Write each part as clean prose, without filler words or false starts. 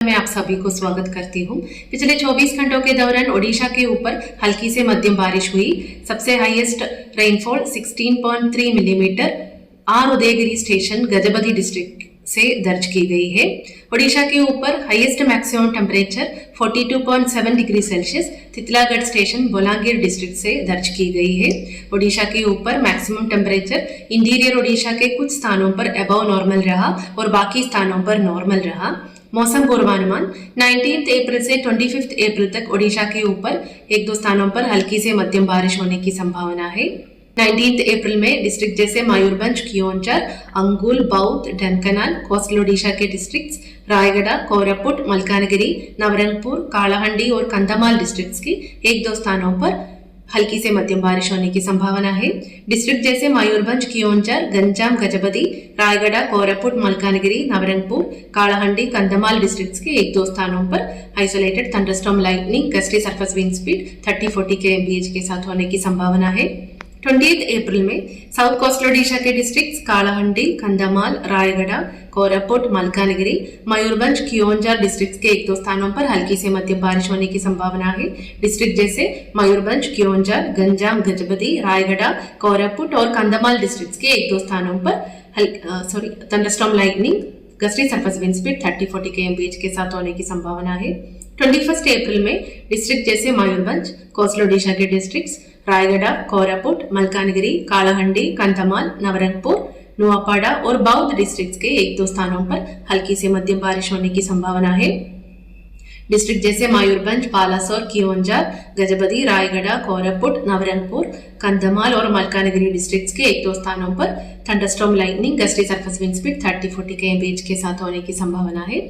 मैं आप सभी को स्वागत करती हूँ। पिछले 24 घंटों के दौरान ओडिशा के ऊपर हल्की से मध्यम बारिश हुई। सबसे highest rainfall 16.3 millimetre R Udayagiri station Gajapati district से दर्ज की गई है। ओडिशा के ऊपर highest maximum temperature 42.7 degree Celsius Titlagarh station Bolangir district से दर्ज की गई है। ओडिशा के ऊपर मैक्सिमम टेम्परेचर इंटीरियर ओडिशा के कुछ स्थानों पर अबव नॉर्मल रहा और बाकी स्थानों पर नॉर्मल रहा। मौसम पूर्वानुमान 19 अप्रैल से 25 अप्रैल तक ओडिशा के ऊपर एक दो स्थानों पर हल्की से मध्यम बारिश होने की संभावना है। 19 अप्रैल में डिस्ट्रिक्ट जैसे मयूरभंज, कियोंझर, अंगुल, बौद्ध, ढेंकनाल, कोस्टल ओडिशा के डिस्ट्रिक्ट्स रायगढ़, कोरापुट, मलकानगिरी, नवरंगपुर, कालाहंडी और कंधमाल डिस्ट्रिक्ट्स की एक दो स्थानों पर हल्की से मध्यम बारिश होने की संभावना है। डिस्ट्रिक्ट जैसे मयूरभंज, कियोंझर, गंजाम, गजपति, रायगढ़, कोरापुट, मलकानगिरी, नवरंगपुर, कालाहंडी, कंधमाल डिस्ट्रिक्ट्स के एक दो स्थानों पर isolated thunderstorm lightning, gusty surface wind speed 30-40 kmph के साथ होने की संभावना है। 20 अप्रैल में साउथ कोस्टल ओडिशा के डिस्ट्रिक्ट्स कालाहंडी, कंधमाल, रायगढ़, कोरापुट, मलकानगिरी, मयूरभंज, कियोंझर डिस्ट्रिक्ट्स के एक दो स्थानों पर हल्की से मध्यम बारिश होने की संभावना है। डिस्ट्रिक्ट जैसे मयूरभंज, कियोंझर, गंजाम, गजपति, रायगढ़, कोरापुट और कंधमाल डिस्ट्रिक्ट्स के एक दो स्थानों पर thunderstorm lightning, gusty surface wind speed 30-40 kmph के साथ होने की संभावना है। 21 अप्रैल में डिस्ट्रिक्ट जैसे मयूरभंज, कोस्टल ओडिशा के डिस्ट्रिक्ट्स रायगढ़, कोरापुट, मलकानगिरी, कालाहंडी, कंधमाल, नवरंगपुर, नुआपाड़ा और बौद्ध डिस्ट्रिक्ट्स के एक दो स्थानों पर हल्की से मध्यम बारिश होने की संभावना है। डिस्ट्रिक्ट जैसे मयूरभंज, बालासोर, कियोंझर, गजपति, रायगढ़, कोरापुट, नवरंगपुर, कंधमाल और मलकानगिरी डिस्ट्रिक्ट्स के एक दो स्थानों पर thunderstorm lightning, gusty surface wind speed 30-40 kmph के साथ होने की संभावना है।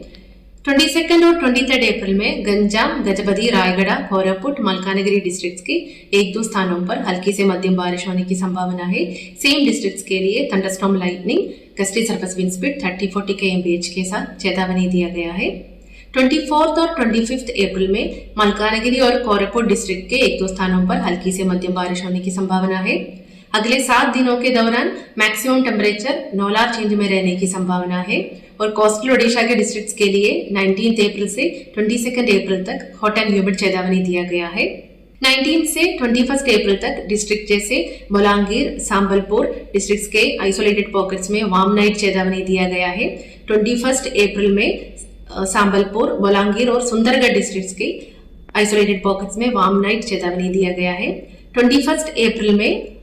22 और 23 अप्रैल में गंजाम, गजपति, रायगढ़, कोरापुट, मलकानगिरी डिस्ट्रिक्ट्स के एक दो स्थानों पर हल्की से मध्यम बारिश होने की संभावना है। सेम डिस्ट्रिक्ट्स के लिए thunderstorm lightning, gusty surface wind speed 30-40 kmph के साथ चेतावनी दिया गया है। 24 और 25 अप्रैल में मलकानगिरी और कोरापुट डिस्ट्रिक्ट के एक दो स्थानों पर हल्की से मध्यम बारिश होने की संभावना है। अगले 7 दिनों के दौरान मैक्सिमम टेम्परेचर नॉलार चेंज में रहने की संभावना है और कोस्टल ओडिशा के डिस्ट्रिक्ट्स के लिए 19 अप्रैल से 22 अप्रैल तक हॉट एंड ह्यूमिड चेतावनी दिया गया है। 19 से 21 अप्रैल तक डिस्ट्रिक्ट जैसे बोलांगीर, संबलपुर डिस्ट्रिक्ट्स के आइसोलेटेड पॉकेट्स में वार्म नाइट चेतावनी दिया गया है। 21 अप्रैल में संबलपुर, बोलांगीर और सुंदरगढ़ डिस्ट्रिक्ट्स के आइसोलेटेड पॉकेट्स में वार्म नाइट चेतावनी दिया गया है। 21 अप्रैल में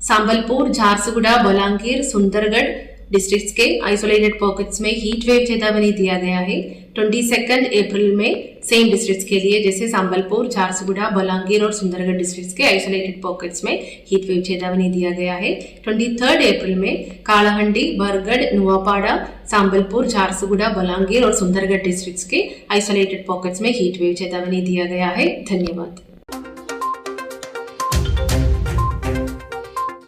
संबलपुर, झारसुगुड़ा, बोलांगीर, सुंदरगढ़ डिस्ट्रिक्ट्स के आइसोलेटेड पॉकेट्स में हीट वेव चेतावनी दिया गया है। 22 अप्रैल में सेम डिस्ट्रिक्ट्स के लिए जैसे संबलपुर, झारसुगुड़ा, बोलांगीर और सुंदरगढ़ डिस्ट्रिक्ट्स के आइसोलेटेड पॉकेट्स में हीट वेव चेतावनी दिया गया है। 23 अप्रैल में कालाहंडी, बरगढ़, नुआपाड़ा, संबलपुर, झारसुगुड़ा, बोलांगीर और सुंदरगढ़ डिस्ट्रिक्ट्स के आइसोलेटेड पॉकेट्स में हीट वेव चेतावनी दिया गया है। धन्यवाद।